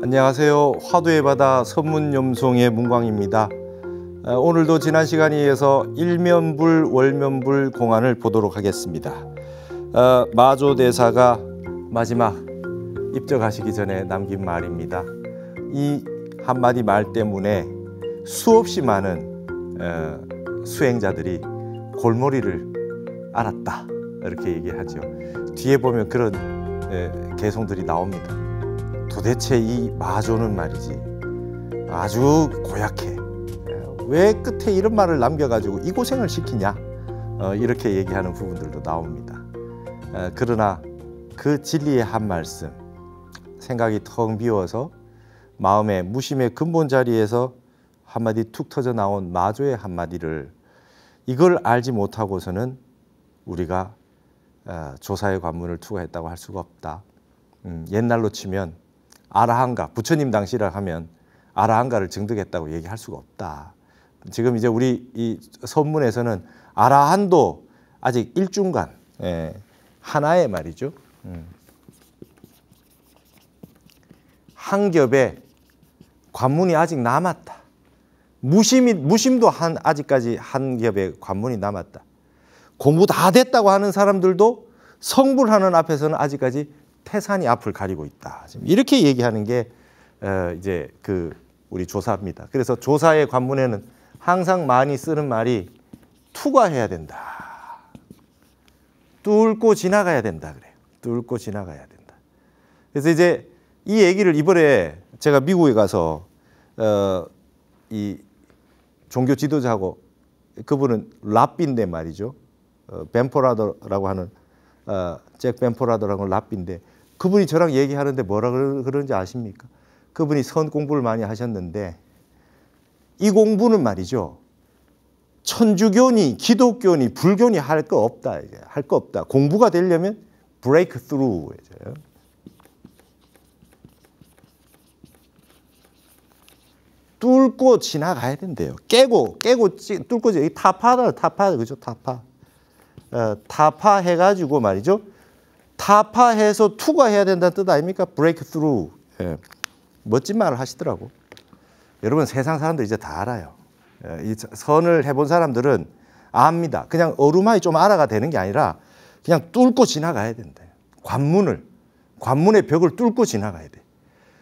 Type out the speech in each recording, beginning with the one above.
안녕하세요. 화두의 바다 선문염송의 문광입니다. 오늘도 지난 시간에 이어서 일면불 월면불 공안을 보도록 하겠습니다. 마조대사가 마지막 입적하시기 전에 남긴 말입니다. 이 한마디 말 때문에 수없이 많은 수행자들이 골머리를 앓았다, 이렇게 얘기하죠. 뒤에 보면 그런 개송들이 나옵니다. 도대체 이 마조는 말이지 아주 고약해. 왜 끝에 이런 말을 남겨가지고 이 고생을 시키냐, 이렇게 얘기하는 부분들도 나옵니다. 그러나 그 진리의 한 말씀, 생각이 텅 비어서 마음의 무심의 근본 자리에서 한마디 툭 터져 나온 마조의 한마디를, 이걸 알지 못하고서는 우리가 조사의 관문을 투과했다고 할 수가 없다. 옛날로 치면 아라한가, 부처님 당시라 하면 아라한가를 증득했다고 얘기할 수가 없다. 지금 이제 우리 이 선문에서는 아라한도 아직 일중간, 하나의 말이죠. 한 겹에 관문이 아직 남았다. 무심도 아직까지 한 겹에 관문이 남았다. 공부 다 됐다고 하는 사람들도 성불하는 앞에서는 아직까지 태산이 앞을 가리고 있다. 지금 이렇게 얘기하는 게 이제 우리 조사입니다. 그래서 조사의 관문에는 항상 많이 쓰는 말이 투과해야 된다. 뚫고 지나가야 된다 그래요. 뚫고 지나가야 된다. 그래서 이제 이 얘기를 이번에 제가 미국에 가서 이 종교 지도자하고, 그분은 랍비인데 말이죠. 벤포라더라고 하는 잭 벤포라더라고 하는 랍비인데, 그분이 저랑 얘기하는데 뭐라 그러는지 아십니까? 그분이 선 공부를 많이 하셨는데 이 공부는 말이죠, 천주교니 기독교니 불교니 할 거 없다. 이제 할 거 없다. 공부가 되려면 break through. 뚫고 지나가야 된대요. 깨고 뚫고 타파다, 그죠? 타파 해가지고 말이죠. 타파해서 투과해야 된다는 뜻 아닙니까? break through. 멋진 말을 하시더라고. 여러분, 세상 사람들 이제 다 알아요. 이 선을 해본 사람들은 압니다. 그냥 어루마이 좀 알아가 되는 게 아니라 그냥 뚫고 지나가야 된다. 관문의 벽을 뚫고 지나가야 돼.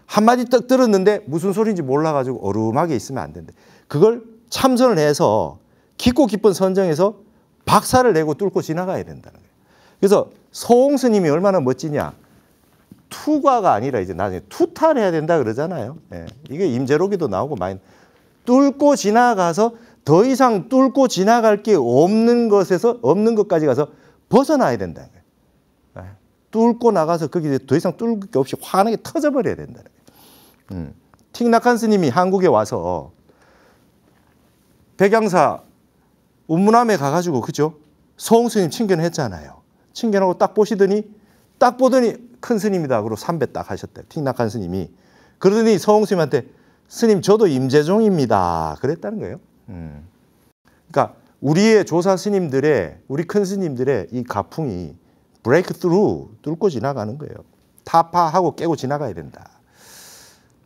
한마디 딱 들었는데 무슨 소리인지 몰라가지고 어루하게 있으면 안 된다. 그걸 참선을 해서 깊고 깊은 선정에서 박살을 내고 뚫고 지나가야 된다는 거예요. 그래서 소홍 스님이 얼마나 멋지냐. 투과가 아니라 이제 나중에 투타를 해야 된다 그러잖아요. 이게 임재록에도 나오고 많이. 뚫고 지나가서 더 이상 뚫고 지나갈 게 없는 것까지 가서 벗어나야 된다는 거예요. 뚫고 나가서 거기 더 이상 뚫을 게 없이 환하게 터져버려야 된다는 거예요. 틱낙한 스님이 한국에 와서 백양사 운문함에 가가지고, 그죠? 소홍 스님 친견했잖아요. 친견하고 딱 보더니 큰 스님이다. 그러고 삼배 딱 하셨대요. 틱낙한 스님이. 그러더니 소홍 스님한테 스님 저도 임재종입니다. 그랬다는 거예요. 그러니까 우리의 조사 스님들의, 우리 큰 스님들의 이 가풍이 break through, 뚫고 지나가는 거예요. 타파하고 깨고 지나가야 된다.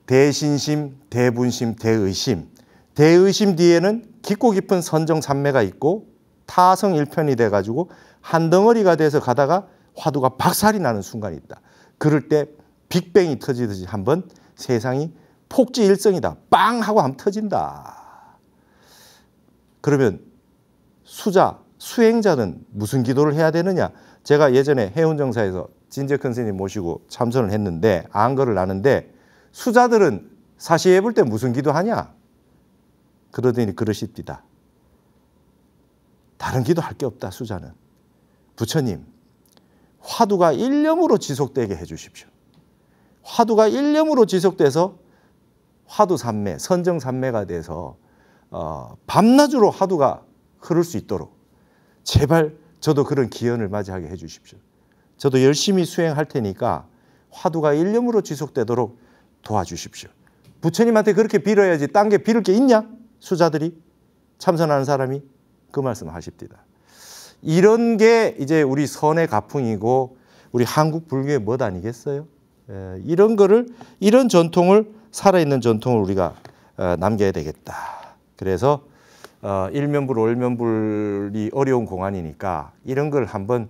대신심, 대분심, 대의심. 대의심 뒤에는 깊고 깊은 선정산매가 있고 타성일편이 돼가지고 한 덩어리가 돼서 가다가 화두가 박살이 나는 순간이 있다. 그럴 때 빅뱅이 터지듯이 한번 세상이 폭지일성이다. 빵 하고 한번 터진다. 그러면 수행자는 무슨 기도를 해야 되느냐? 제가 예전에 해운정사에서 진재큰 스님 모시고 참선을 했는데 안거를 나는데, 수자들은 사시해 볼 때 무슨 기도하냐? 그러더니 그러십니다. 다른 기도할 게 없다. 수자는. 부처님, 화두가 일념으로 지속되게 해 주십시오. 화두가 일념으로 지속돼서 화두산매, 선정산매가 돼서 밤낮으로 화두가 흐를 수 있도록 제발 저도 그런 기연을 맞이하게 해 주십시오. 저도 열심히 수행할 테니까 화두가 일념으로 지속되도록 도와주십시오. 부처님한테 그렇게 빌어야지 딴 게 빌을 게 있냐? 수자들이, 참선하는 사람이 그 말씀을 하십니다. 이런 게 이제 우리 선의 가풍이고 우리 한국 불교의 멋 아니겠어요? 이런 거를 이런 전통을 살아있는 전통을 우리가 남겨야 되겠다. 그래서 일면불, 월면불이 어려운 공안이니까 이런 걸 한번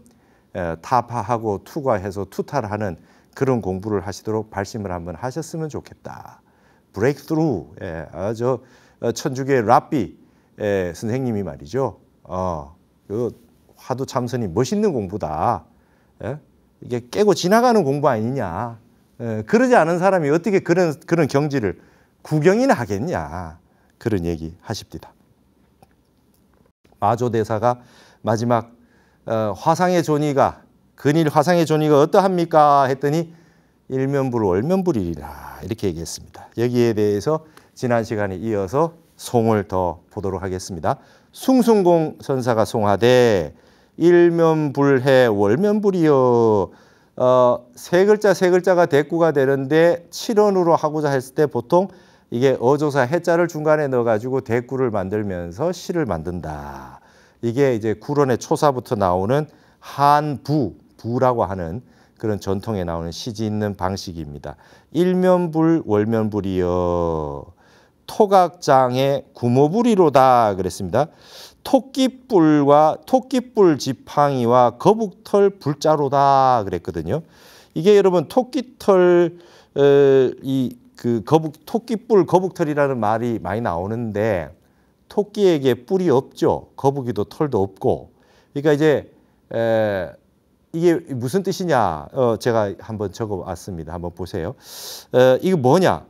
타파하고 투과해서 투타를 그런 공부를 하시도록 발심을 한번 하셨으면 좋겠다. 브레이크스루, 저 천주교의 랍비 선생님이 말이죠. 그 화두 참선이 멋있는 공부다. 이게 깨고 지나가는 공부 아니냐. 그러지 않은 사람이 어떻게 그런 경지를 구경이나 하겠냐. 그런 얘기 하십니다. 마조대사가 마지막 화상의 존의가 근일 화상의 존의가 어떠합니까? 했더니 일면불 월면불이라 이렇게 얘기했습니다. 여기에 대해서 지난 시간에 이어서 송을 더 보도록 하겠습니다. 숭숭공 선사가 송하되 일면불해 월면불이여. 세 글자가 대꾸가 되는데 7원으로 하고자 했을 때 보통 이게 어조사 해자를 중간에 넣어가지고 대꾸를 만들면서 시를 만든다. 이게 이제 구론의 초사부터 나오는 부라고 하는 그런 전통에 나오는 시 짓는 방식입니다. 일면불 월면불이여 토각장의 구모불이로다 그랬습니다. 토끼뿔 지팡이와 거북털 불자로다 그랬거든요. 이게 여러분 토끼털 토끼뿔 거북털이라는 말이 많이 나오는데 토끼에게 뿔이 없죠. 거북이도 털도 없고. 그러니까 이제 이게 무슨 뜻이냐? 제가 한번 적어왔습니다. 한번 보세요. 이거 뭐냐?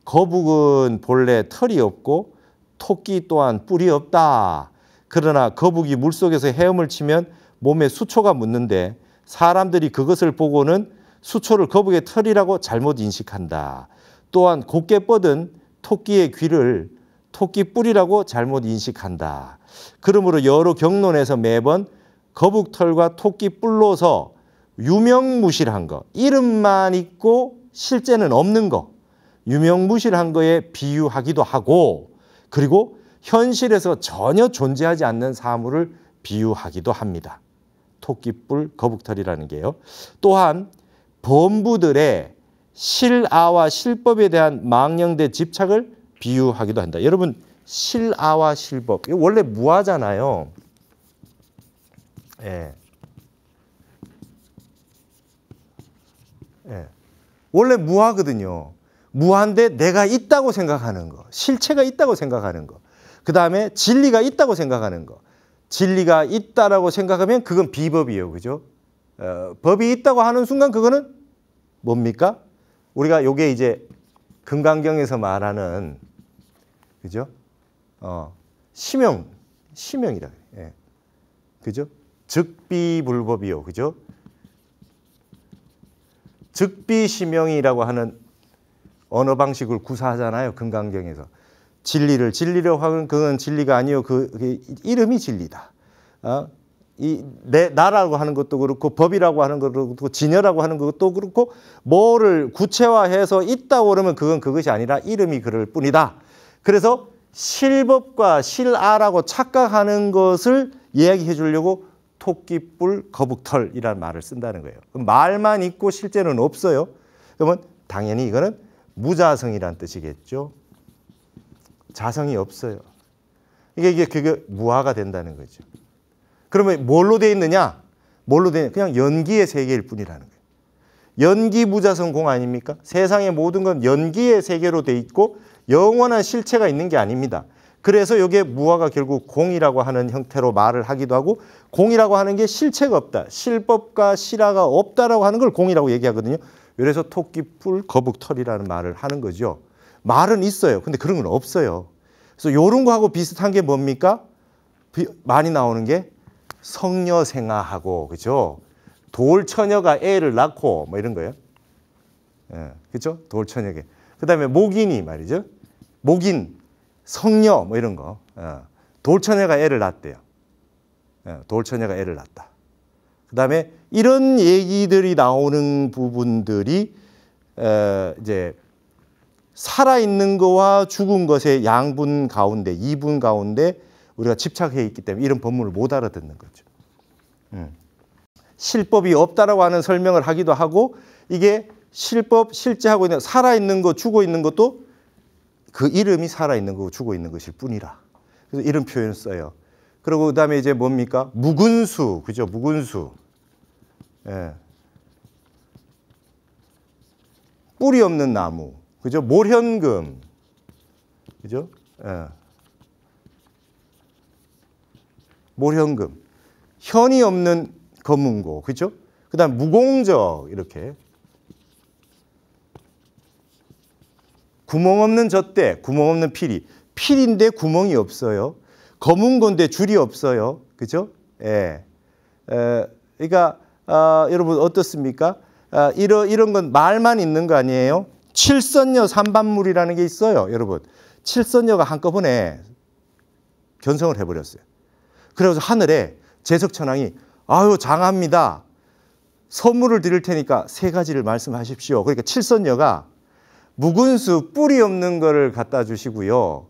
거북은 본래 털이 없고 토끼 또한 뿔이 없다. 그러나 거북이 물속에서 헤엄을 치면 몸에 수초가 묻는데 사람들이 그것을 보고는 수초를 거북의 털이라고 잘못 인식한다. 또한 곧게 뻗은 토끼의 귀를 토끼 뿔이라고 잘못 인식한다. 그러므로 여러 경론에서 매번 거북털과 토끼 뿔로서 유명무실한 거, 이름만 있고 실제는 없는 거, 유명무실한 거에 비유하기도 하고, 그리고 현실에서 전혀 존재하지 않는 사물을 비유하기도 합니다. 토끼뿔, 거북털이라는 게요. 또한 범부들의 실아와 실법에 대한 망령된 집착을 비유하기도 한다. 여러분, 실아와 실법, 이거 원래 무아잖아요. 예. 원래 무아거든요. 무한데 내가 있다고 생각하는 거, 실체가 있다고 생각하는 거, 그 다음에 진리가 있다고 생각하는 거. 진리가 있다라고 생각하면 그건 비법이에요. 그죠? 법이 있다고 하는 순간 그거는 뭡니까? 우리가 요게 이제 금강경에서 말하는, 그죠? 심형이라 그래요. 예. 그죠? 즉비불법이요. 그죠? 즉비심형이라고 하는 언어 방식을 구사하잖아요. 금강경에서. 진리라고 하면 그건 진리가 아니요. 그 이름이 진리다. 나라고 하는 것도 그렇고 법이라고 하는 것도 그렇고 진여라고 하는 것도 그렇고 뭐를 구체화해서 있다고 그러면 그건 그것이 아니라 이름이 그럴 뿐이다. 그래서 실법과 실아라고 착각하는 것을 이야기해 주려고 토끼뿔 거북털이라는 말을 쓴다는 거예요. 말만 있고 실제는 없어요. 그러면 당연히 이거는 무자성이라는 뜻이겠죠. 자성이 없어요. 그게 무아가 된다는 거죠. 그러면 뭘로 돼 있느냐? 그냥 연기의 세계일 뿐이라는 거예요. 연기 무자성 공 아닙니까? 세상의 모든 건 연기의 세계로 돼 있고 영원한 실체가 있는 게 아닙니다. 그래서 이게 무아가 결국 공이라고 하는 형태로 말을 하기도 하고, 공이라고 하는 게 실체가 없다. 실법과 실화가 없다라고 하는 걸 공이라고 얘기하거든요. 그래서 토끼뿔 거북털이라는 말을 하는 거죠. 말은 있어요. 근데 그런 건 없어요. 그래서 이런 거하고 비슷한 게 뭡니까? 많이 나오는 게 성녀생아하고, 그죠? 돌처녀가 애를 낳고 뭐 이런 거예요. 그죠? 돌처녀게. 그 다음에 목인이 말이죠. 목인, 성녀 뭐 이런 거. 돌처녀가 애를 낳았대요. 돌처녀가 애를 낳았다. 그 다음에 이런 얘기들이 나오는 부분들이 이제 살아있는 거와 죽은 것의 양분 가운데, 이분 가운데 우리가 집착해 있기 때문에 이런 법문을 못 알아듣는 거죠. 실법이 없다라고 하는 설명을 하기도 하고, 이게 실법, 실제하고 있는 살아있는 거, 죽어 있는 것도 그 이름이 살아있는 거고 죽어 있는 것일 뿐이라. 그래서 이런 표현을 써요. 그리고 그다음에 이제 뭡니까? 묵은수, 그죠? 묵은수. 예. 뿌리 없는 나무, 그죠? 몰현금, 그죠? 예. 몰현금, 현이 없는 검은고, 그죠? 그다음 무공적 이렇게 구멍 없는 젖대, 구멍 없는 피리, 피리인데 구멍이 없어요. 검은 건데 줄이 없어요, 그죠? 예. 그러니까 여러분 어떻습니까? 이런 건 말만 있는 거 아니에요? 칠선녀 삼반물이라는 게 있어요, 여러분. 칠선녀가 한꺼번에 견성을 해버렸어요. 그래서 하늘에 제석천왕이 아유 장합니다. 선물을 드릴 테니까 세 가지를 말씀하십시오. 그러니까 칠선녀가 묵은수 뿌리 없는 거를 갖다 주시고요.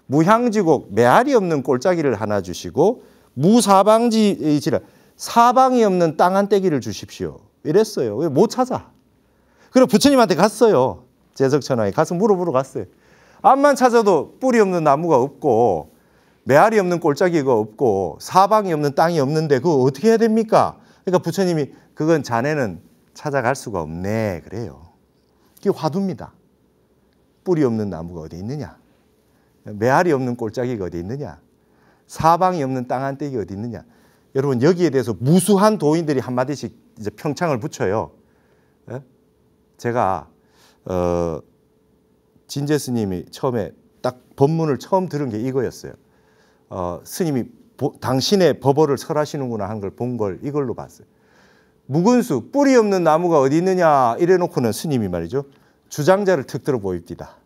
무향지곡 메아리 없는 꼴짜기를 하나 주시고 무사방지지라 사방이 없는 땅 한 떼기를 주십시오. 이랬어요. 못 찾아. 그리고 부처님한테 갔어요. 제석천왕이 가서 물어보러 갔어요. 암만 찾아도 뿌리 없는 나무가 없고 메아리 없는 꼴짜기가 없고 사방이 없는 땅이 없는데 그거 어떻게 해야 됩니까? 그러니까 부처님이 그건 자네는 찾아갈 수가 없네 그래요. 그게 화두입니다. 뿌리 없는 나무가 어디 있느냐? 메아리 없는 꼴짜기가 어디 있느냐? 사방이 없는 땅 한 떼기 어디 있느냐? 여러분 여기에 대해서 무수한 도인들이 한마디씩 이제 평창을 붙여요. 제가 진제 스님이 처음에 딱 법문을 처음 들은 게 이거였어요. 스님이 당신의 법어를 설하시는구나 하는 걸 본 걸 이걸로 봤어요. 묵은수 뿌리 없는 나무가 어디 있느냐 이래 놓고는 스님이 말이죠. 주장자를 특 들어 보입니다.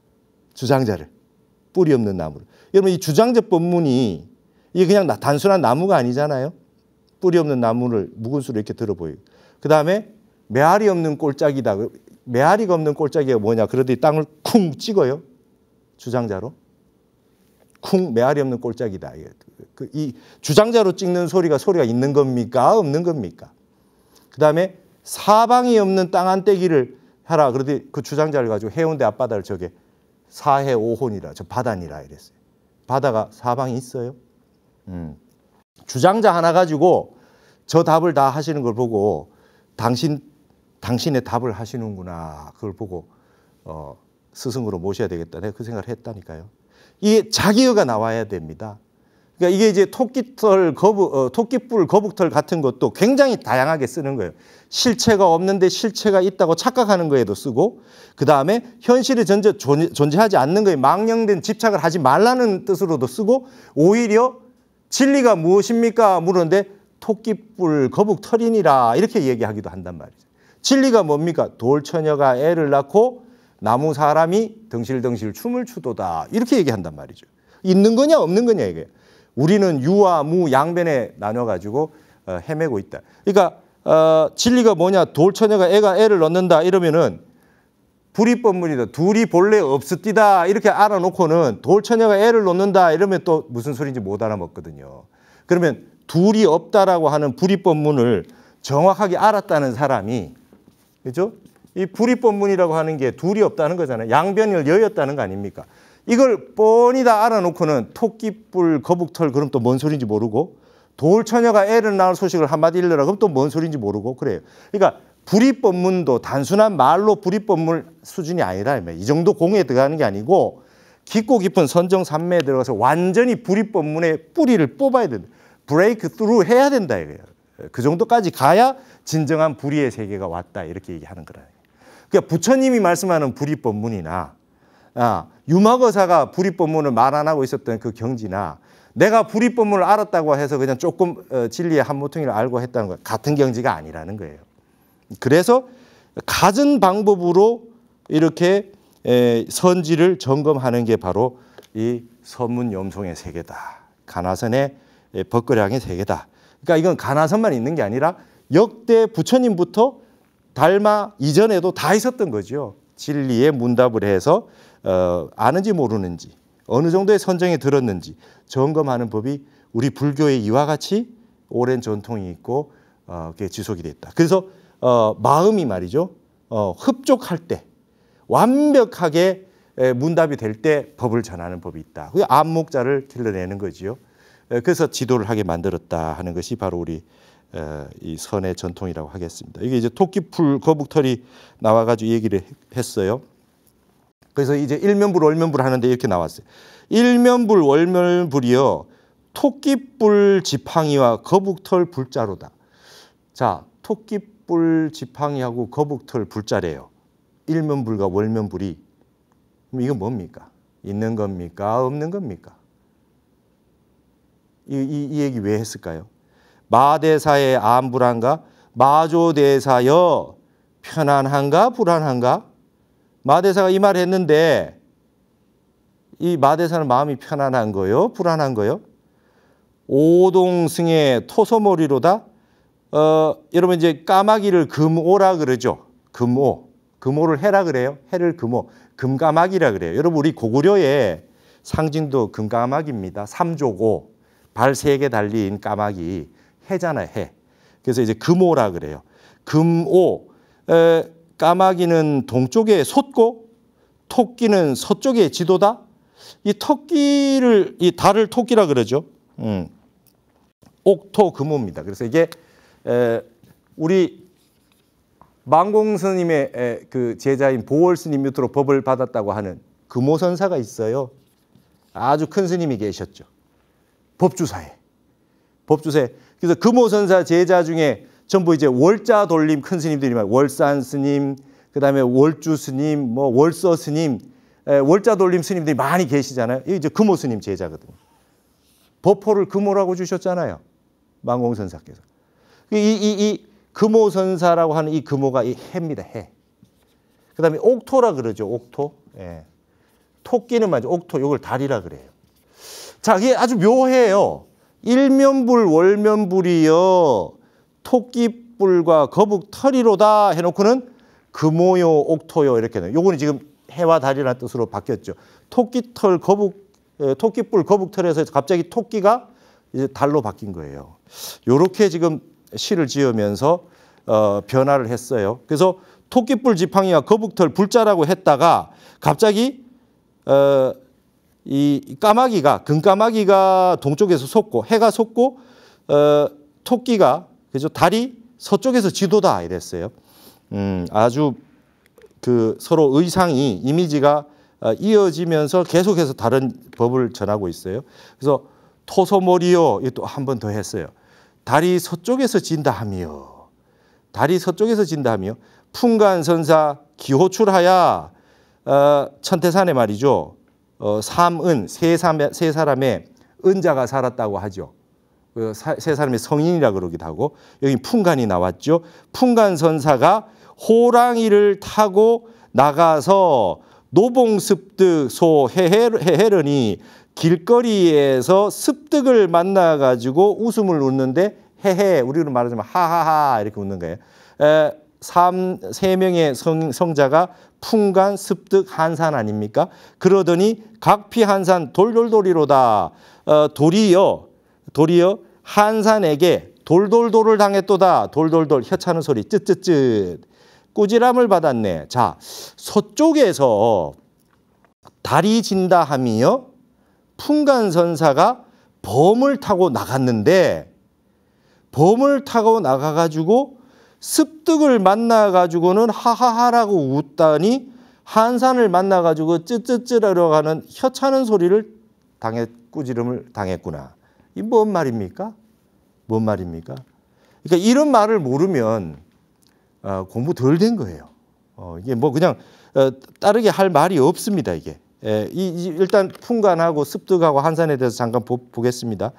주장자를. 뿌리 없는 나무를. 여러분 이 주장자 법문이 이게 그냥 단순한 나무가 아니잖아요. 뿌리 없는 나무를 묵은수로 이렇게 들어 보이고. 그다음에 메아리 없는 꼴짜기다. 메아리가 없는 꼴짜기가 뭐냐. 그러더니 땅을 쿵 찍어요. 주장자로. 쿵 메아리 없는 꼴짜기다. 이 주장자로 찍는 소리가 있는 겁니까? 없는 겁니까? 그다음에 사방이 없는 땅 한 떼기를 하라. 그러더니 그 주장자를 가지고 해운대 앞바다를 저게 사해 오혼이라 저 바다니라 이랬어요. 바다가 사방이 있어요. 주장자 하나 가지고 저 답을 다 하시는 걸 보고 당신의 답을 하시는구나. 그걸 보고 스승으로 모셔야 되겠다. 내가 그 생각을 했다니까요. 이게 자기어가 나와야 됩니다. 그러니까 이게 이제 토끼뿔, 거북털 같은 것도 굉장히 다양하게 쓰는 거예요. 실체가 없는데 실체가 있다고 착각하는 거에도 쓰고, 그 다음에 현실에 존재하지 않는 거에 망령된 집착을 하지 말라는 뜻으로도 쓰고, 오히려 진리가 무엇입니까? 물었는데 토끼뿔, 거북털이니라 이렇게 얘기하기도 한단 말이죠. 진리가 뭡니까? 돌처녀가 애를 낳고 나무 사람이 덩실덩실 춤을 추도다 이렇게 얘기한단 말이죠. 있는 거냐 없는 거냐 이게. 우리는 유와 무 양변에 나눠가지고 헤매고 있다. 그러니까 진리가 뭐냐? 돌처녀가 애를 낳는다 이러면은 불이법문이다. 둘이 본래 없었디다 이렇게 알아놓고는 돌처녀가 애를 낳는다 이러면 또 무슨 소리인지 못 알아먹거든요. 그러면 둘이 없다라고 하는 불이법문을 정확하게 알았다는 사람이, 그죠? 이 불이법문이라고 하는 게 둘이 없다는 거잖아요. 양변을 여였다는 거 아닙니까? 이걸 뻔히 다 알아놓고는 토끼뿔, 거북털 그럼 또 뭔 소리인지 모르고, 돌처녀가 애를 낳을 소식을 한마디 일러라 그럼 또 뭔 소리인지 모르고 그래요. 그러니까 불이법문도 단순한 말로 불이법문 수준이 아니라 이 정도 공에 들어가는 게 아니고 깊고 깊은 선정산매에 들어가서 완전히 불이법문의 뿌리를 뽑아야 된다. 브레이크 스루 해야 된다 이거예요. 그 정도까지 가야 진정한 불의의 세계가 왔다 이렇게 얘기하는 거라. 그러니까 부처님이 말씀하는 불이법문이나 유마거사가 불이법문을 말 안 하고 있었던 그 경지나 내가 불이법문을 알았다고 해서 그냥 조금 진리의 한 모퉁이를 알고 했다는 거 같은 경지가 아니라는 거예요. 그래서 갖은 방법으로 이렇게 선지를 점검하는 게 바로 이 선문염송의 세계다. 가나선의 법거량의 세계다. 그러니까 이건 가나선만 있는 게 아니라 역대 부처님부터 달마 이전에도 다 있었던 거죠. 진리의 문답을 해서 아는지 모르는지 어느 정도의 선정이 들었는지 점검하는 법이 우리 불교의 이와 같이 오랜 전통이 있고 그게 지속이 됐다. 그래서 마음이 말이죠. 흡족할 때, 완벽하게 문답이 될 때 법을 전하는 법이 있다. 그 안목자를 길러내는 거지요. 그래서 지도를 하게 만들었다 하는 것이 바로 우리 이 선의 전통이라고 하겠습니다. 이게 이제 토끼풀 거북털이 나와가지고 얘기를 했어요. 그래서 이제 일면불, 월면불 하는데 이렇게 나왔어요. 일면불, 월면불이요. 토끼뿔 지팡이와 거북털 불자로다. 자, 토끼뿔 지팡이하고 거북털 불자래요. 일면불과 월면불이. 그럼 이건 뭡니까? 있는 겁니까? 없는 겁니까? 이 얘기 왜 했을까요? 마대사의 안불한가? 마조대사여 편안한가? 불안한가? 마대사가 이 말을 했는데 이 마대사는 마음이 편안한 거요? 불안한 거요? 오동승의 토소머리로다. 여러분 이제 까마귀를 금오라 그러죠. 금오. 금오를 해라 그래요. 해를 금오. 금까마귀라 그래요. 여러분 우리 고구려의 상징도 금까마귀입니다. 삼조고 발 3개 달린 까마귀 해잖아요. 해. 그래서 이제 금오라 그래요. 금오. 까마귀는 동쪽에 솟고 토끼는 서쪽에 지도다. 이 토끼를 이 달을 토끼라 그러죠. 옥토금오입니다. 그래서 이게 우리 망공 스님의 그 제자인 보월 스님 밑으로 법을 받았다고 하는 금오선사가 있어요. 아주 큰 스님이 계셨죠. 법주사에. 그래서 금오선사 제자 중에 전부 이제 월자 돌림 큰 스님들이 막 월산 스님, 그다음에 월주 스님, 뭐 월서 스님, 월자 돌림 스님들이 많이 계시잖아요. 이 이제 금오 스님 제자거든요. 법호를 금오라고 주셨잖아요. 망공선사께서. 이 금오선사라고 하는 이 금오가 이 해입니다. 해. 그다음에 옥토라 그러죠. 옥토. 예. 토끼는 맞죠. 옥토. 이걸 달이라 그래요. 자, 이게 아주 묘해요. 일면불, 월면불이요. 토끼뿔과 거북털이로다 해놓고는 금오요, 옥토요 이렇게 해요. 요거는 지금 해와 달이라는 뜻으로 바뀌었죠. 토끼뿔, 거북털에서 갑자기 토끼가 이제 달로 바뀐 거예요. 요렇게 지금 시를 지으면서 변화를 했어요. 그래서 토끼뿔 지팡이와 거북털 불자라고 했다가 갑자기 이 까마귀가 금까마귀가 동쪽에서 솟고 해가 솟고 토끼가 그죠 달이 서쪽에서 지도다 이랬어요. 아주 그 서로 의상이 이미지가 이어지면서 계속해서 다른 법을 전하고 있어요. 그래서 토소머리요 또 한 번 더 했어요. 달이 서쪽에서 진다 하며 달이 서쪽에서 진다 하며 풍간선사 기호출하야 천태산에 말이죠. 삼은 세 사람의 은자가 살았다고 하죠. 세 사람의 성인이라 그러기도 하고 여기 풍간이 나왔죠. 풍간선사가 호랑이를 타고 나가서 노봉습득 소 해해르니 길거리에서 습득을 만나가지고 웃음을 웃는데 해해 우리로 말하자면 하하하 이렇게 웃는 거예요. 세 명의 성자가 풍간, 습득, 한산 아닙니까? 그러더니 각피한산 돌돌돌이로다. 돌이요 한산에게 돌돌돌을 당했도다. 돌돌돌 혀차는 소리 쯧쯧쯧 꾸지람을 받았네. 자, 서쪽에서 달이 진다 하며 풍간선사가 범을 타고 나갔는데 범을 타고 나가가지고 습득을 만나가지고는 하하하라고 웃다니 한산을 만나가지고 쯧쯧쯧하려고 하는 혀차는 소리를 꾸지름을 당했구나. 이 뭔 말입니까? 뭔 말입니까? 그러니까 이런 말을 모르면 공부 덜 된 거예요. 이게 뭐 그냥 따르게 할 말이 없습니다. 이게. 일단 풍간하고 습득하고 한산에 대해서 잠깐 보겠습니다.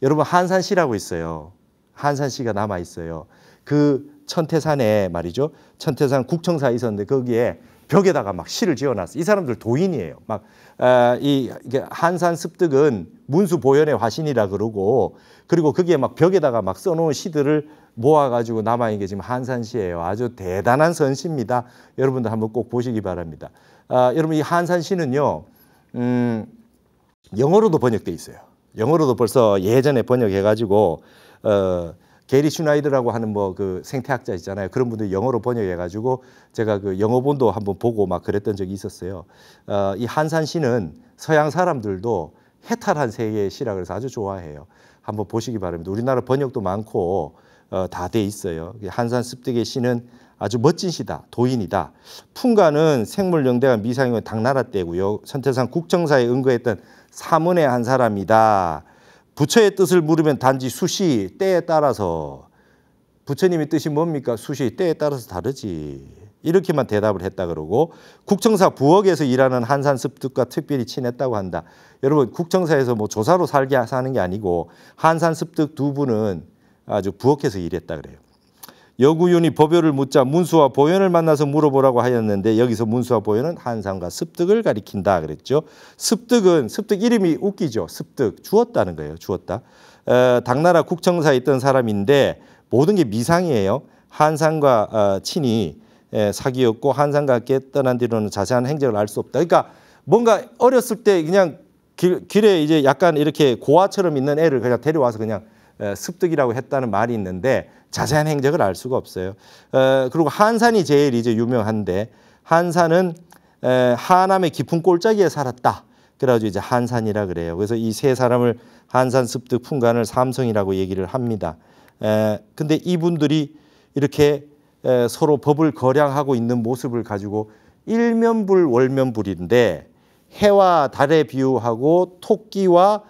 여러분 한산시라고 있어요. 한산시가 남아 있어요. 그 천태산에 말이죠. 천태산 국청사 있었는데 거기에 벽에다가 막 시를 지어놨어요. 이 사람들 도인이에요. 막 이게 한산 습득은 문수 보현의 화신이라 그러고 그리고 거기에 막 벽에다가 막 써놓은 시들을 모아가지고 남아있는 게 지금 한산시예요. 아주 대단한 선시입니다. 여러분들 한번 꼭 보시기 바랍니다. 여러분 이 한산시는요. 영어로도 번역돼 있어요. 영어로도 벌써 예전에 번역해가지고 게리 슈나이더라고 하는 뭐 그 생태학자 있잖아요. 그런 분들이 영어로 번역해가지고 제가 그 영어본도 한번 보고 막 그랬던 적이 있었어요. 이 한산시는 서양 사람들도 해탈한 세계의 시라 그래서 아주 좋아해요. 한번 보시기 바랍니다. 우리나라 번역도 많고 다 돼 있어요. 한산 습득의 시는 아주 멋진 시다. 도인이다. 풍가는 생물영대가 미상이고 당나라 때고요. 선태산 국정사에 은거했던 사문의 한 사람이다. 부처의 뜻을 물으면 단지 수시, 때에 따라서. 부처님의 뜻이 뭡니까? 수시, 때에 따라서 다르지. 이렇게만 대답을 했다 그러고 국정사 부엌에서 일하는 한산 습득과 특별히 친했다고 한다. 여러분 국정사에서 뭐 조사로 사는 게 아니고 한산 습득 두 분은 아주 부엌에서 일했다 그래요. 여구윤이 법요를 묻자 문수와 보현을 만나서 물어보라고 하였는데 여기서 문수와 보현은 한산과 습득을 가리킨다 그랬죠. 습득은 습득 이름이 웃기죠. 습득 주었다는 거예요. 주었다. 당나라 국정사에 있던 사람인데 모든 게 미상이에요. 한산과 친히 사귀었고 한산과 함께 떠난 뒤로는 자세한 행적을 알 수 없다. 그러니까 뭔가 어렸을 때 그냥 길에 이제 약간 이렇게 고아처럼 있는 애를 그냥 데려와서 그냥 습득이라고 했다는 말이 있는데 자세한 행적을 알 수가 없어요. 그리고 한산이 제일 이제 유명한데 한산은 하남의 깊은 골짜기에 살았다. 그래가지고 이제 한산이라 그래요. 그래서 이 세 사람을 한산 습득 풍간을 삼성이라고 얘기를 합니다. 근데 이분들이 이렇게 서로 법을 거량하고 있는 모습을 가지고 일면불 월면불인데 해와 달에 비유하고 토끼와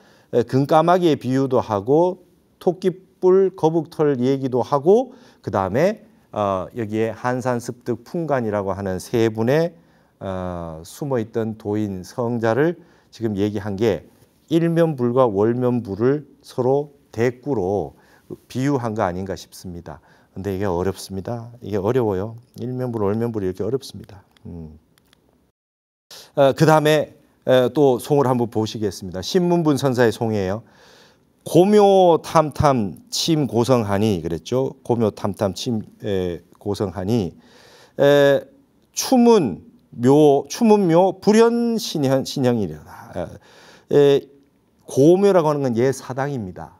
금까마귀의 비유도 하고 토끼뿔 거북털 얘기도 하고 그 다음에 여기에 한산습득 풍간이라고 하는 세 분의 숨어있던 도인 성자를 지금 얘기한 게 일면불과 월면불을 서로 대꾸로 비유한 거 아닌가 싶습니다. 근데 이게 어렵습니다. 이게 어려워요. 일면불, 월면불이 이렇게 어렵습니다. 그 다음에 또 송을 한번 보시겠습니다. 신문분 선사의 송이에요. 고묘탐탐 침 고성하니 그랬죠. 고묘탐탐 침 고성하니 추문묘 불현 신형이래다. 고묘라고 하는 건 옛 사당입니다.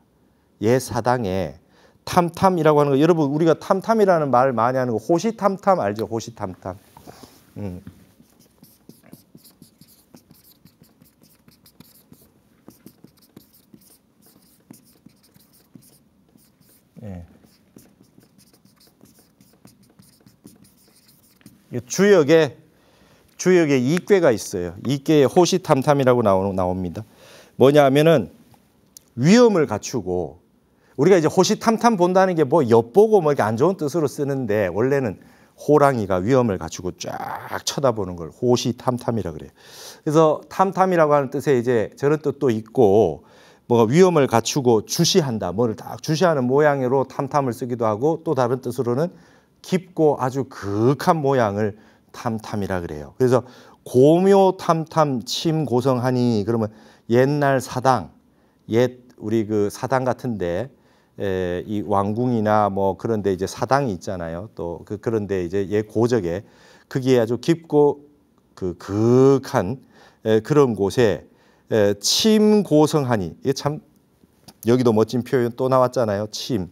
옛 사당에 탐탐이라고 하는 거 여러분 우리가 탐탐이라는 말 많이 하는 거 호시탐탐 알죠? 호시탐탐. 예. 주역에 이괴가 있어요. 이괴에 호시탐탐이라고 나옵니다. 뭐냐 하면은 위험을 갖추고 우리가 이제 호시탐탐 본다는 게 뭐 엿보고 뭐 이렇게 안 좋은 뜻으로 쓰는데 원래는 호랑이가 위험을 갖추고 쫙 쳐다보는 걸 호시탐탐이라 그래요. 그래서 탐탐이라고 하는 뜻에 이제 저런 뜻도 있고 뭐가 위험을 갖추고 주시한다. 뭐를 딱 주시하는 모양으로 탐탐을 쓰기도 하고 또 다른 뜻으로는 깊고 아주 그윽한 모양을 탐탐이라 그래요. 그래서 고묘탐탐 침 고성하니 그러면 옛날 사당, 옛 우리 그 사당 같은데 이 왕궁이나 뭐 그런데 이제 사당이 있잖아요. 또 그런데 이제 옛 고적에 그게 아주 깊고 그 그윽한 그런 곳에 침 고성하니 이게 참 여기도 멋진 표현 또 나왔잖아요. 침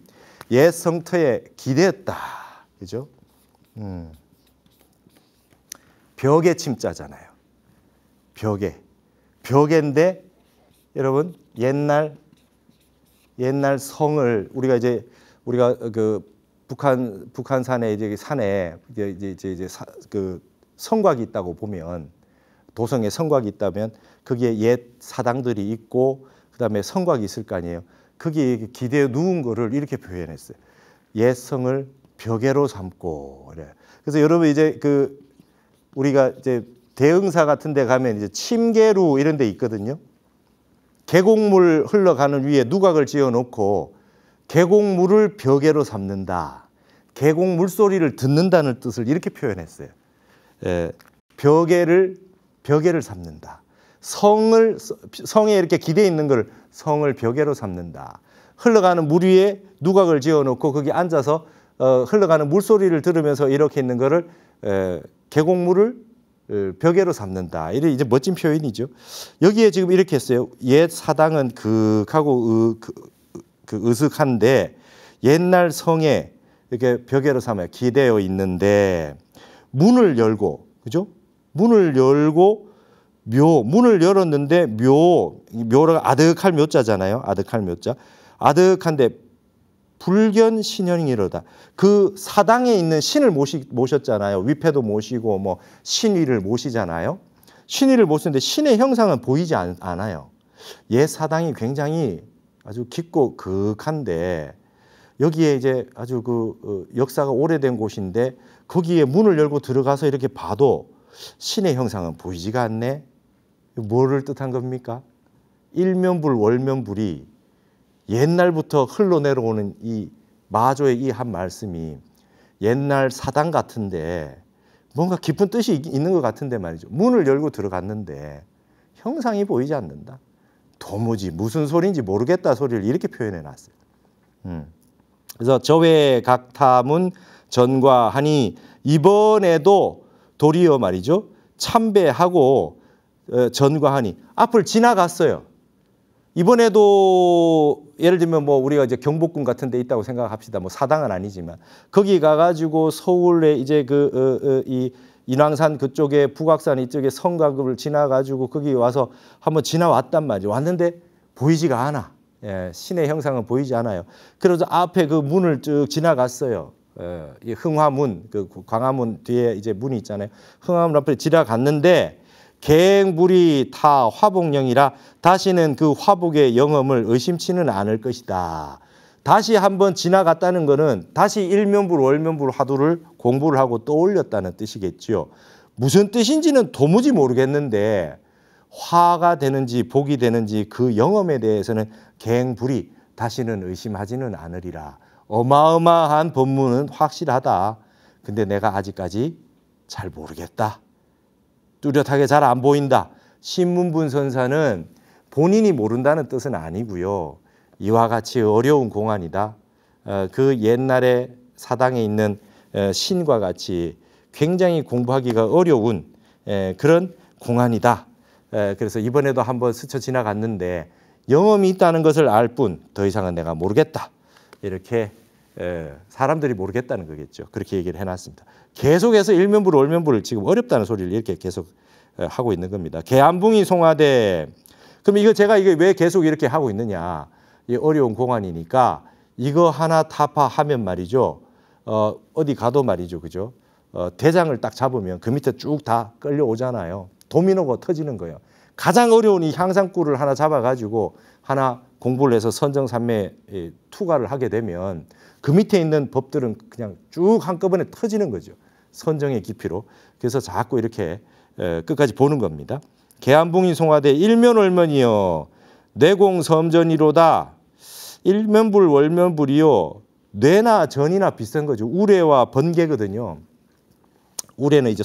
옛 성터에 기대었다. 그죠? 벽에 침자잖아요. 벽인데 여러분 옛날 성을 우리가 그 북한산에 이제 산에 그 성곽이 있다고 보면 도성에 성곽이 있다면 거기에 옛 사당들이 있고 그다음에 성곽이 있을 거 아니에요. 거기에 기대어 누운 거를 이렇게 표현했어요. 옛 성을 벽에로 삼고 그래. 그래서 여러분 이제 그 우리가 이제 대흥사 같은 데 가면 이제 침계루 이런 데 있거든요. 계곡물 흘러가는 위에 누각을 지어 놓고 계곡물을 벽에로 삼는다. 계곡 물소리를 듣는다는 뜻을 이렇게 표현했어요. 벽에를 삼는다. 성에 이렇게 기대 있는 걸 성을 벽에로 삼는다. 흘러가는 물 위에 누각을 지어 놓고 거기 앉아서 흘러가는 물소리를 들으면서 이렇게 있는 거를 계곡물을 벽에로 삼는다. 이래 이제 멋진 표현이죠. 여기에 지금 이렇게 했어요. 옛 사당은 극하고 으슥한데 옛날 성에 이렇게 벽에로 삼아 기대어 있는데 문을 열고 그죠? 문을 열고 문을 열었는데 묘가 아득할 묘자잖아요. 아득할 묘자. 아득한데 불견 신현이로다. 그 사당에 있는 신을 모셨잖아요. 위패도 모시고 뭐 신위를 모시잖아요. 신위를 모시는데 신의 형상은 보이지 않아요. 옛 사당이 굉장히 아주 깊고 극한데 여기에 이제 아주 역사가 오래된 곳인데 거기에 문을 열고 들어가서 이렇게 봐도 신의 형상은 보이지가 않네. 뭐를 뜻한 겁니까? 일면불 월면불이 옛날부터 흘러내려오는 이 마조의 이 한 말씀이 옛날 사당 같은데 뭔가 깊은 뜻이 있는 것 같은데 말이죠. 문을 열고 들어갔는데 형상이 보이지 않는다. 도무지 무슨 소리인지 모르겠다 소리를 이렇게 표현해 놨어요. 그래서 저외 각타문 전과하니 이번에도 도리어 말이죠. 참배하고 전과하니 앞을 지나갔어요. 이번에도 예를 들면 뭐 우리가 이제 경복궁 같은 데 있다고 생각합시다. 뭐 사당은 아니지만 거기 가가지고 서울에 이제 이 인왕산 그쪽에 북악산 이쪽에 성곽을 지나가지고 거기 와서 한번 지나왔단 말이죠. 왔는데 보이지가 않아. 예, 신의 형상은 보이지 않아요. 그래서 앞에 그 문을 쭉 지나갔어요. 이 흥화문, 그 광화문 뒤에 이제 문이 있잖아요. 흥화문 앞에 지나갔는데 갱불이 타 화복령이라 다시는 그 화복의 영험을 의심치는 않을 것이다. 다시 한번 지나갔다는 것은 다시 일면불 월면불 화두를 공부를 하고 떠올렸다는 뜻이겠죠. 무슨 뜻인지는 도무지 모르겠는데 화가 되는지 복이 되는지 그 영험에 대해서는 갱불이 다시는 의심하지는 않으리라. 어마어마한 법문은 확실하다. 근데 내가 아직까지 잘 모르겠다. 뚜렷하게 잘 안 보인다. 신문분선사는 본인이 모른다는 뜻은 아니고요. 이와 같이 어려운 공안이다. 그 옛날에 사당에 있는 신과 같이 굉장히 공부하기가 어려운 그런 공안이다. 그래서 이번에도 한번 스쳐 지나갔는데 영험이 있다는 것을 알 뿐 더 이상은 내가 모르겠다. 이렇게 사람들이 모르겠다는 거겠죠. 그렇게 얘기를 해놨습니다. 계속해서 일면불 월면불을 지금 어렵다는 소리를 이렇게 계속 하고 있는 겁니다. 개안붕이 송화대. 그럼 이거 제가 이게 왜 계속 이렇게 하고 있느냐? 이 어려운 공안이니까 이거 하나 타파하면 말이죠. 어디 가도 말이죠, 그죠? 대장을 딱 잡으면 그 밑에 쭉 다 끌려오잖아요. 도미노가 터지는 거예요. 가장 어려운 이 향상구를 하나 잡아가지고 하나 공부를 해서 선정산매 투과를 하게 되면 그 밑에 있는 법들은 그냥 쭉 한꺼번에 터지는 거죠. 선정의 깊이로. 그래서 자꾸 이렇게 끝까지 보는 겁니다. 개안붕이 송화대 일면월면이요. 뇌공섬전이로다. 일면불 월면불이요. 뇌나 전이나 비슷한 거죠. 우레와 번개거든요. 우레는 이제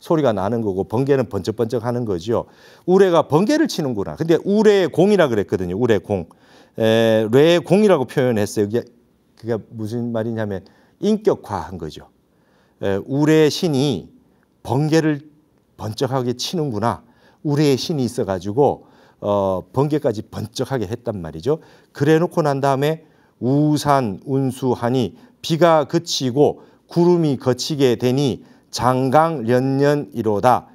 소리가 나는 거고 번개는 번쩍번쩍 하는 거죠. 우레가 번개를 치는구나. 근데 우레의 공이라 그랬거든요. 우레공. 뇌공이라고 표현했어요. 그게 무슨 말이냐면 인격화한 거죠. 우레의 신이 번개를 번쩍하게 치는구나. 우레의 신이 있어가지고 번개까지 번쩍하게 했단 말이죠. 그래놓고 난 다음에 우산 운수하니 비가 그치고 구름이 거치게 되니 장강련년이로다.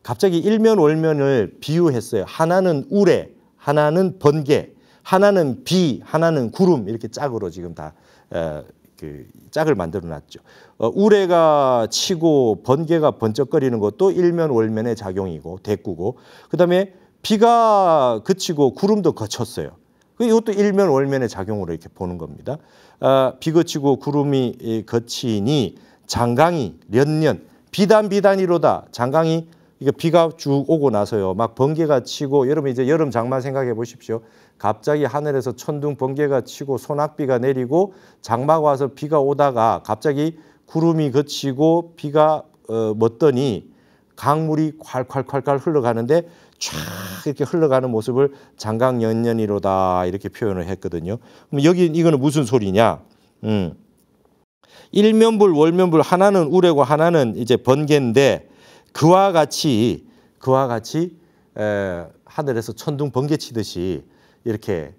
갑자기 일면월면을 비유했어요. 하나는 우레, 하나는 번개, 하나는 비, 하나는 구름 이렇게 짝으로 지금 다 그 짝을 만들어놨죠. 우레가 치고 번개가 번쩍거리는 것도 일면월면의 작용이고 대꾸고, 그다음에 비가 그치고 구름도 거쳤어요. 이것도 일면월면의 작용으로 이렇게 보는 겁니다. 비 그치고 구름이 거치니 장강이 년년 비단이로다. 장강이 이게 비가 쭉 오고 나서요. 막 번개가 치고, 여러분 이제 여름 장마 생각해 보십시오. 갑자기 하늘에서 천둥 번개가 치고 소낙비가 내리고 장마가 와서 비가 오다가 갑자기 구름이 거치고 비가 멎더니 강물이 콸콸콸콸 흘러가는데 쫙 이렇게 흘러가는 모습을 장강연년이로다 이렇게 표현을 했거든요. 그럼 여기 이거는 무슨 소리냐? 일면불 월면불, 하나는 우레고 하나는 이제 번개인데 그와 같이 하늘에서 천둥 번개 치듯이 이렇게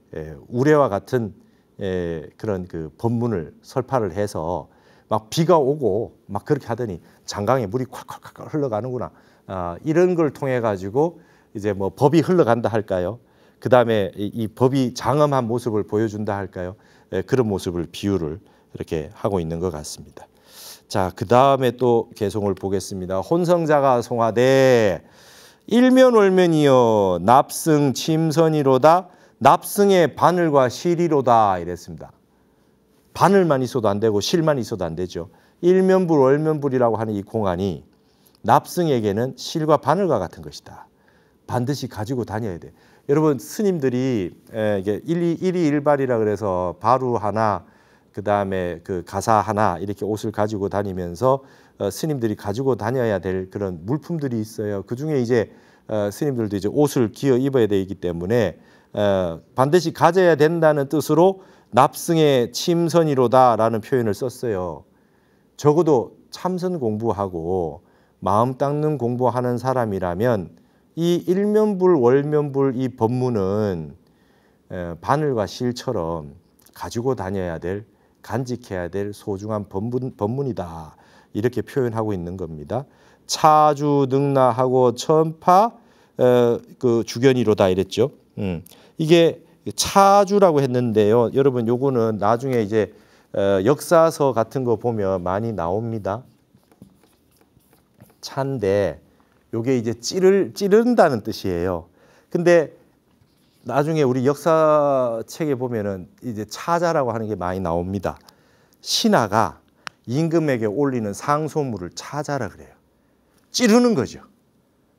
우레와 같은 그런 그 법문을 설파를 해서 막 비가 오고 막 그렇게 하더니 장강에 물이 콸콸콸 흘러가는구나. 이런 걸 통해 가지고 이제 뭐 법이 흘러간다 할까요? 그 다음에 이 법이 장엄한 모습을 보여준다 할까요? 그런 모습을 비유를 이렇게 하고 있는 것 같습니다. 자, 그 다음에 또 개송을 보겠습니다. 혼성자가 송하되 일면월면이여 납승 침선이로다 납승의 바늘과 실이로다 이랬습니다. 바늘만 있어도 안 되고 실만 있어도 안 되죠. 일면불 월면불이라고 하는 이 공안이 납승에게는 실과 바늘과 같은 것이다. 반드시 가지고 다녀야 돼. 여러분 스님들이 이게 일이일발이라 그래서 바루 하나 그 다음에 그 가사 하나 이렇게 옷을 가지고 다니면서 스님들이 가지고 다녀야 될 그런 물품들이 있어요. 그 중에 이제 스님들도 이제 옷을 기어 입어야 되기 때문에 반드시 가져야 된다는 뜻으로 납승의 침선이로다라는 표현을 썼어요. 적어도 참선 공부하고 마음 닦는 공부하는 사람이라면 이 일면불 월면불 이 법문은 바늘과 실처럼 가지고 다녀야 될 간직해야 될 소중한 법문이다. 이렇게 표현하고 있는 겁니다. 차주 능나하고 천파 그 주견이로다 이랬죠. 이게 차주라고 했는데요. 여러분 요거는 나중에 이제 역사서 같은 거 보면 많이 나옵니다. 차인데 요게 이제 찌른다는 뜻이에요. 근데 나중에 우리 역사책에 보면은 이제 차자라고 하는 게 많이 나옵니다. 신하가 임금에게 올리는 상소물을 차자라 그래요. 찌르는 거죠.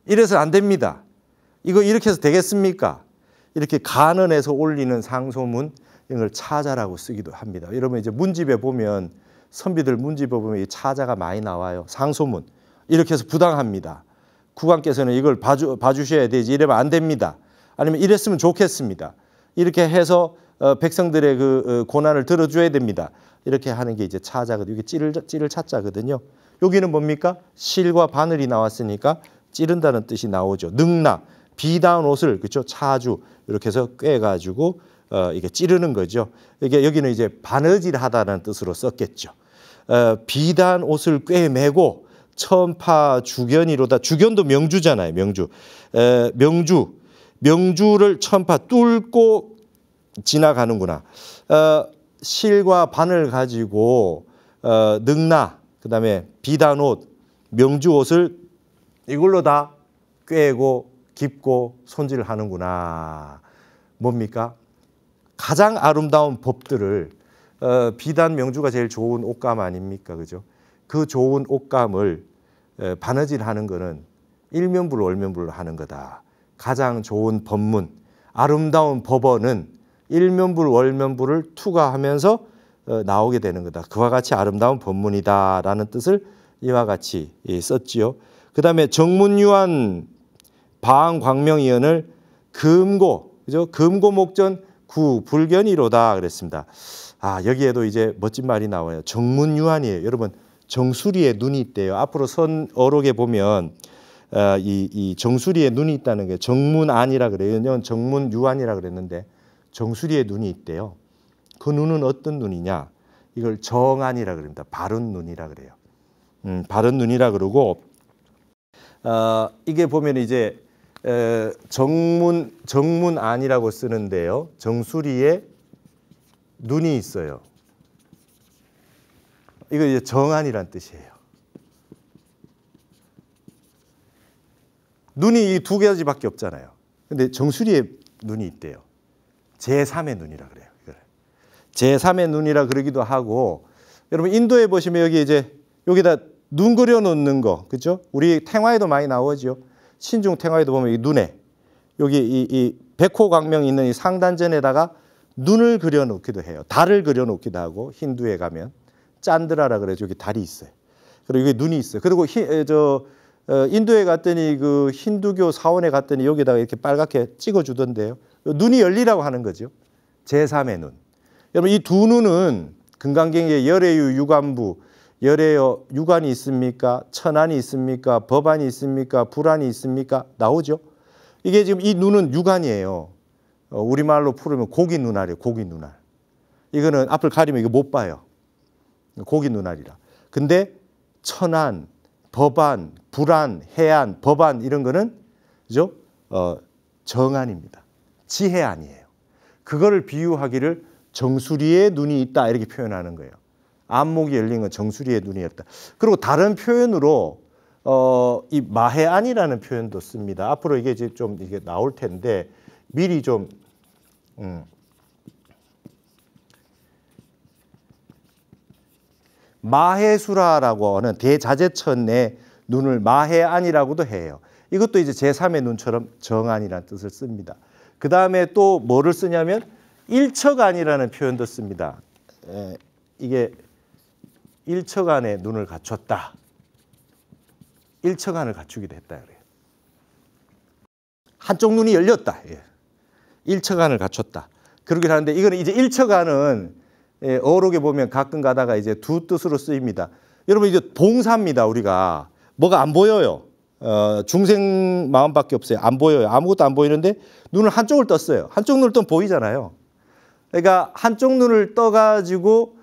이래서 안 됩니다. 이거 이렇게 해서 되겠습니까? 이렇게 간언해서 올리는 상소문 이걸 차자라고 쓰기도 합니다. 여러분 이제 문집에 보면 선비들 문집에 보면 이 차자가 많이 나와요. 상소문 이렇게 해서 부당합니다. 국왕께서는 이걸 봐주셔야 되지 이러면 안 됩니다. 아니면 이랬으면 좋겠습니다. 이렇게 해서 백성들의 그 고난을 들어줘야 됩니다. 이렇게 하는 게 이제 차자거든요. 이게 찌를 차자거든요. 여기는 뭡니까? 실과 바늘이 나왔으니까 찌른다는 뜻이 나오죠. 능나 비다운 옷을 그렇죠. 차주 이렇게 해서 꿰가지고 이게 찌르는 거죠. 이게 여기는 이제 바느질하다는 뜻으로 썼겠죠. 비단 옷을 꿰매고 천파 주견이로다. 주견도 명주잖아요. 명주를 천파 뚫고 지나가는구나. 실과 바늘 가지고 능나 그다음에 비단 옷, 명주 옷을 이걸로 다 꿰고 깁고 손질을 하는구나. 뭡니까? 가장 아름다운 법들을 비단 명주가 제일 좋은 옷감 아닙니까? 그죠? 그 좋은 옷감을 바느질하는 거는 일면불 월면불로 하는 거다. 가장 좋은 법문, 아름다운 법어는 일면불 월면불을 투과하면서 나오게 되는 거다. 그와 같이 아름다운 법문이다라는 뜻을 이와 같이 썼지요. 그 다음에 정문유한 방광명이언을 금고, 그죠? 금고목전 구불견이로다 그랬습니다. 여기에도 이제 멋진 말이 나와요. 정문유한이에요. 여러분 정수리에 눈이 있대요. 앞으로 선 어록에 보면 이 정수리에 눈이 있다는 게 정문안이라 그래요. 정문유한이라 그랬는데 정수리에 눈이 있대요. 그 눈은 어떤 눈이냐? 이걸 정안이라 그럽니다. 바른 눈이라 그래요. 바른 눈이라 그러고 이게 보면 이제 정문안이라고 쓰는데요. 정수리에 눈이 있어요. 이거 이제 정안이란 뜻이에요. 눈이 이 두 가지밖에 없잖아요. 근데 정수리에 눈이 있대요. 제3의 눈이라 그래요. 제3의 눈이라 그러기도 하고, 여러분 인도에 보시면 여기 이제 여기다 눈 그려 놓는 거, 그죠? 우리 탱화에도 많이 나오죠. 신중 탱화에도 보면 이 눈에 여기 이 백호광명 있는 이 상단전에다가 눈을 그려 놓기도 해요. 달을 그려 놓기도 하고, 힌두에 가면 짠드라라 그래서 여기 달이 있어요. 그리고 여기 눈이 있어요. 그리고 인도에 갔더니 그 힌두교 사원에 갔더니 여기다가 이렇게 빨갛게 찍어 주던데요. 눈이 열리라고 하는 거죠. 제3의 눈. 여러분 이 두 눈은 금강경에 열애유 유관부, 열애여 유관이 있습니까? 천안이 있습니까? 법안이 있습니까? 불안이 있습니까? 나오죠. 이게 지금 이 눈은 유관이에요. 우리말로 풀으면 고기 눈알이에요. 고기 눈알. 이거는 앞을 가리면 이거 못 봐요. 고기 눈알이라. 근데 천안, 법안, 불안, 해안, 법안 이런 거는 그죠? 정안입니다. 지해안이에요. 그거를 비유하기를 정수리에 눈이 있다 이렇게 표현하는 거예요. 안목이 열린 건 정수리에 눈이 있다. 그리고 다른 표현으로 이 마해안이라는 표현도 씁니다. 앞으로 이게 이제 좀 이게 나올 텐데 미리 좀 마해수라라고 하는 대자재천의 눈을 마해안이라고도 해요. 이것도 이제 제3의 눈처럼 정안이라는 뜻을 씁니다. 그 다음에 또 뭐를 쓰냐면 일척안이라는 표현도 씁니다. 이게 일척안의 눈을 갖췄다. 일척안을 갖추기도 했다 그래요. 한쪽 눈이 열렸다. 일척안을 갖췄다. 그러긴 하는데 이거는 이제 일척안은 어록에 보면 가끔 가다가 이제 두 뜻으로 쓰입니다. 여러분 이제 봉사입니다. 우리가 뭐가 안 보여요. 중생 마음밖에 없어요. 안 보여요. 아무것도 안 보이는데 눈을 한쪽을 떴어요. 한쪽 눈을 뜨면 보이잖아요. 그러니까 한쪽 눈을 떠가지고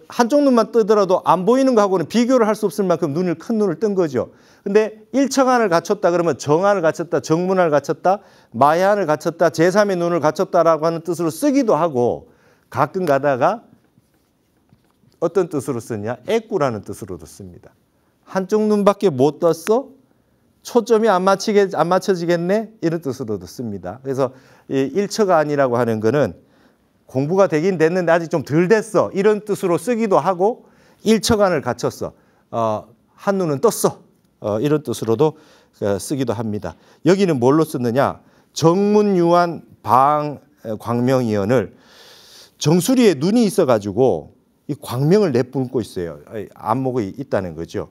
한쪽 눈만 뜨더라도 안 보이는 거하고는 비교를 할 수 없을 만큼 큰 눈을 뜬 거죠. 근데 일척안을 갖췄다 그러면 정안을 갖췄다, 정문안을 갖췄다, 마해안을 갖췄다, 제3의 눈을 갖췄다라고 하는 뜻으로 쓰기도 하고 가끔 가다가 어떤 뜻으로 쓰냐? 애꾸라는 뜻으로도 씁니다. 한쪽 눈밖에 못 떴어? 초점이 안 맞춰지겠네? 이런 뜻으로도 씁니다. 그래서 이 일척안이라고 하는 거는 공부가 되긴 됐는데 아직 좀 덜 됐어. 이런 뜻으로 쓰기도 하고 일척안을 갖췄어. 한눈은 떴어. 이런 뜻으로도 쓰기도 합니다. 여기는 뭘로 쓰느냐? 정문유한 광명이언을 정수리에 눈이 있어가지고 이 광명을 내뿜고 있어요. 안목이 있다는 거죠.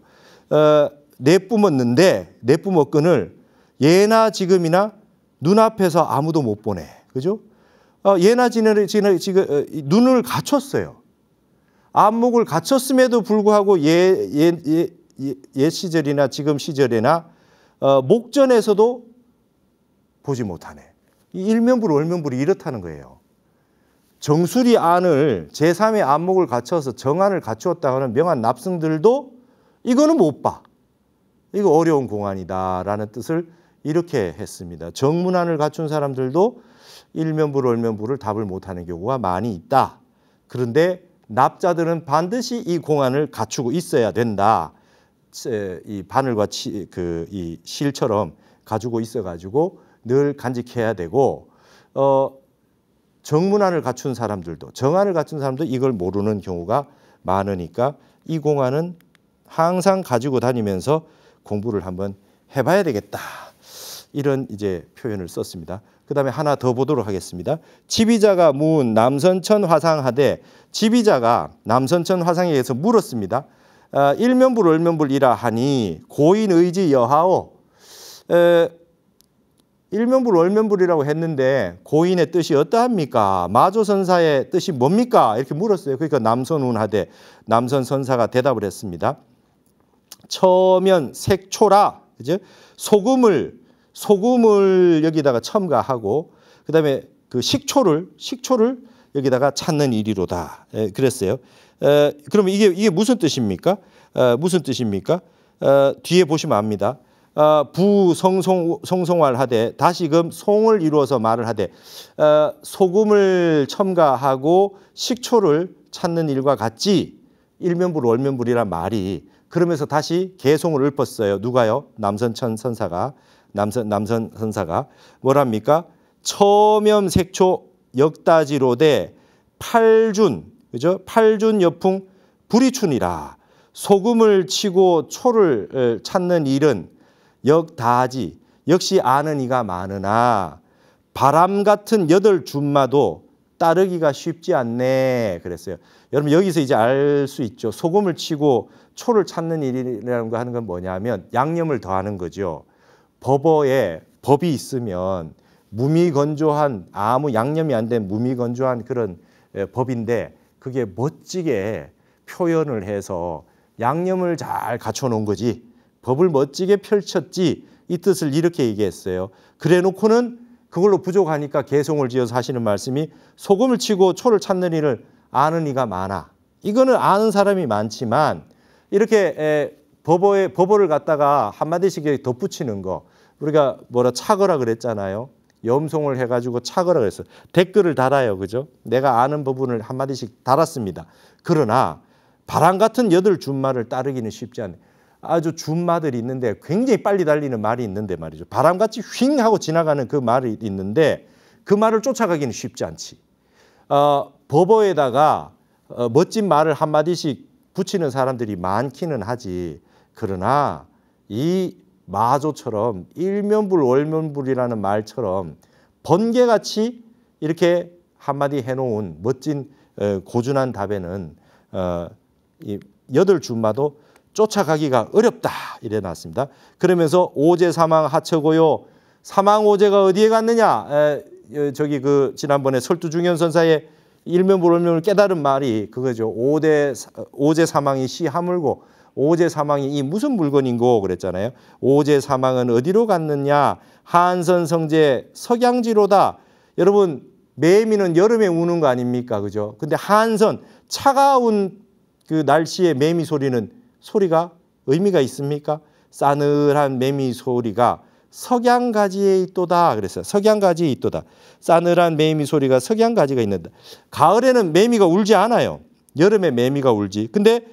내뿜었건을 예나 지금이나 눈앞에서 아무도 못 보네. 그죠? 예나 지금 눈을 갖췄어요. 안목을 갖췄음에도 불구하고 옛 시절이나 지금 시절에나 목전에서도 보지 못하네. 이 일면불 월면불이 이렇다는 거예요. 정수리 안을 제3의 안목을 갖춰서 정안을 갖추었다 하는 명한 납승들도 이거는 못 봐. 이거 어려운 공안이다라는 뜻을 이렇게 했습니다. 정문안을 갖춘 사람들도 일면불 월면불을 답을 못하는 경우가 많이 있다. 그런데 납자들은 반드시 이 공안을 갖추고 있어야 된다. 이 바늘과 이 실처럼 가지고 있어가지고 늘 간직해야 되고 정문안을 갖춘 사람들도 정안을 갖춘 사람도 이걸 모르는 경우가 많으니까 이 공안은 항상 가지고 다니면서 공부를 한번 해봐야 되겠다. 이런 이제 표현을 썼습니다. 그 다음에 하나 더 보도록 하겠습니다. 지비자가 문 남선천 화상하되 지비자가 남선천 화상에 의해서 물었습니다. 일면불 월면불이라 하니 고인의지 여하오. 일면불 월면불이라고 했는데 고인의 뜻이 어떠합니까? 마조선사의 뜻이 뭡니까? 이렇게 물었어요. 그러니까 남선운하되 남선선사가 대답을 했습니다. 처면 색초라, 그죠? 소금을 여기다가 첨가하고 그다음에 그 식초를 여기다가 찾는 일이로다. 그랬어요. 그러면 이게 무슨 뜻입니까? 무슨 뜻입니까? 뒤에 보시면 압니다. 부성송활 하되 다시금 송을 이루어서 말을 하되 소금을 첨가하고 식초를 찾는 일과 같지 일면불 월면불이란 말이 그러면서 다시 개송을 읊었어요. 누가요? 남선 선사가 뭐랍니까? 처면색초 역다지로되 팔준, 그죠? 팔준 여풍 불이춘이라. 소금을 치고 초를 찾는 일은 역다지, 역시 아는 이가 많으나 바람 같은 8준마도 따르기가 쉽지 않네. 그랬어요. 여러분 여기서 이제 알 수 있죠. 소금을 치고 초를 찾는 일이라는 거 하는 건 뭐냐면 양념을 더하는 거죠. 법어에 법이 있으면 무미건조한 아무 양념이 안 된 무미건조한 그런 법인데 그게 멋지게 표현을 해서 양념을 잘 갖춰 놓은 거지. 법을 멋지게 펼쳤지. 이 뜻을 이렇게 얘기했어요. 그래 놓고는 그걸로 부족하니까 개송을 지어서 하시는 말씀이 소금을 치고 초를 찾는 이를 아는 이가 많아. 이거는 아는 사람이 많지만 이렇게 법어를 갖다가 한마디씩 덧붙이는 거 우리가 뭐라 착어라 그랬잖아요. 염송을 해가지고 착어라 그랬어요. 댓글을 달아요. 그죠? 내가 아는 부분을 한마디씩 달았습니다. 그러나 바람 같은 8준말을 따르기는 쉽지 않아요. 아주 준마들이 있는데 굉장히 빨리 달리는 말이 있는데 말이죠. 바람같이 휙 하고 지나가는 그 말이 있는데 그 말을 쫓아가기는 쉽지 않지. 법어에다가 멋진 말을 한마디씩 붙이는 사람들이 많기는 하지. 그러나 이 마조처럼 일면불 월면불이라는 말처럼 번개같이 이렇게 한마디 해놓은 멋진 고준한 답에는 이 8준마도 쫓아가기가 어렵다 이래 놨습니다. 그러면서 오제 사망 하처고요. 사망 오제가 어디에 갔느냐? 저기 그 지난번에 설두중현 선사의 일면불 월면불을 깨달은 말이 그거죠. 오제 사망이 시 하물고 오제 사망이 이 무슨 물건인고 그랬잖아요. 오제 사망은 어디로 갔느냐? 한선 성제 석양지로다. 여러분 매미는 여름에 우는 거 아닙니까? 그죠? 근데 한선 차가운 그 날씨의 매미 소리가 의미가 있습니까? 싸늘한 매미 소리가 석양가지에 있도다 그랬어요. 석양가지에 있도다. 싸늘한 매미 소리가 석양가지가 있는다. 가을에는 매미가 울지 않아요. 여름에 매미가 울지. 근데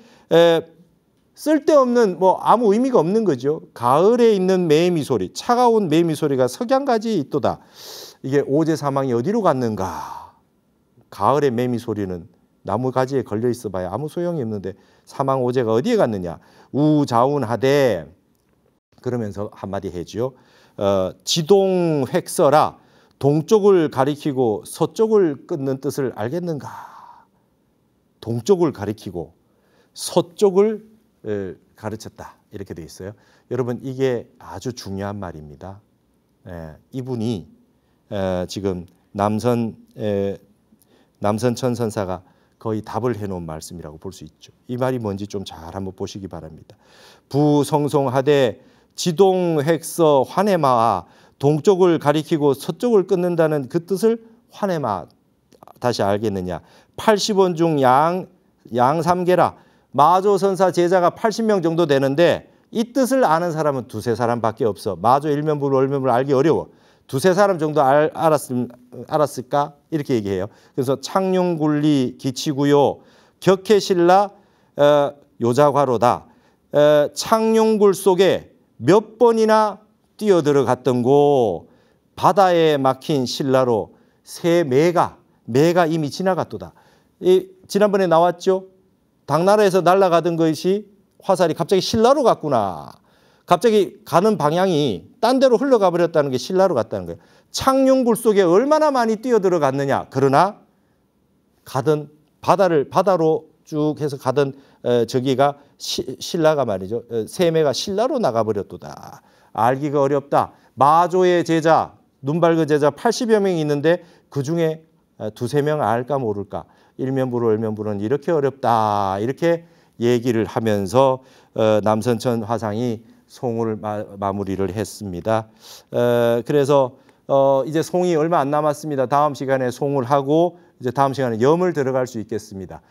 쓸데없는 뭐 아무 의미가 없는 거죠. 가을에 있는 매미 소리, 차가운 매미 소리가 석양가지에 있도다. 이게 오제 사망이 어디로 갔는가? 가을의 매미 소리는 나무 가지에 걸려 있어 봐야 아무 소용이 없는데 사망 오제가 어디에 갔느냐? 우자운하되 그러면서 한마디 해지요. 지동 획서라 동쪽을 가리키고 서쪽을 끊는 뜻을 알겠는가? 동쪽을 가리키고 서쪽을 가르쳤다 이렇게 돼 있어요. 여러분 이게 아주 중요한 말입니다. 이분이 지금 남선천 선사가 거의 답을 해놓은 말씀이라고 볼 수 있죠. 이 말이 뭔지 좀 잘 한번 보시기 바랍니다. 부성송하되 지동획서 환해마 동쪽을 가리키고 서쪽을 끊는다는 그 뜻을 환해마 다시 알겠느냐. 80원 중 양 3개라 마조선사 제자가 80명 정도 되는데 이 뜻을 아는 사람은 2-3사람밖에 없어. 마조 일면불 월면불 알기 어려워. 2-3사람 정도 알았을까? 이렇게 얘기해요. 그래서 창룡굴리 기치구요. 격해신라 요자과로다. 창룡굴 속에 몇 번이나 뛰어들어갔던고 바다에 막힌 신라로 새 매가 이미 지나갔도다. 지난번에 나왔죠. 당나라에서 날아가던 것이 화살이 갑자기 신라로 갔구나. 갑자기 가는 방향이 딴 데로 흘러가 버렸다는 게 신라로 갔다는 거예요. 창룡굴 속에 얼마나 많이 뛰어들어갔느냐. 그러나 가던 바다로 쭉 해서 가던 저기가 신라가 말이죠. 세매가 신라로 나가버렸도다. 알기가 어렵다. 마조의 제자, 눈밝은 제자 80여 명이 있는데 그중에 2-3명 알까 모를까. 일면불 월면불은 이렇게 어렵다. 이렇게 얘기를 하면서 남선천 화상이 송을 마무리를 했습니다. 그래서 이제 송이 얼마 안 남았습니다. 다음 시간에 송을 하고 이제 다음 시간에 염을 들어갈 수 있겠습니다.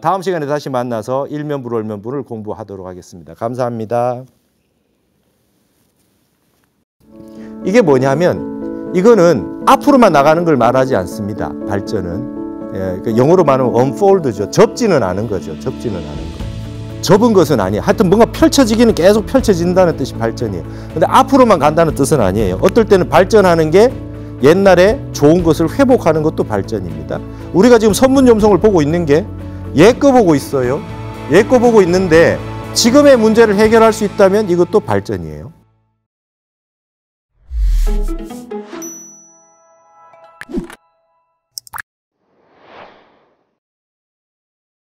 다음 시간에 다시 만나서 일면불 월면불을 공부하도록 하겠습니다. 감사합니다. 이게 뭐냐면 이거는 앞으로만 나가는 걸 말하지 않습니다. 발전은. 영어로 말하면 unfold죠. 접지는 않은 거죠. 접지는 않은 거. 접은 것은 아니에요. 하여튼 뭔가 펼쳐지기는 계속 펼쳐진다는 뜻이 발전이에요. 근데 앞으로만 간다는 뜻은 아니에요. 어떨 때는 발전하는 게 옛날에 좋은 것을 회복하는 것도 발전입니다. 우리가 지금 선문염송을 보고 있는 게 옛 거 보고 있어요. 옛 거 보고 있는데 지금의 문제를 해결할 수 있다면 이것도 발전이에요.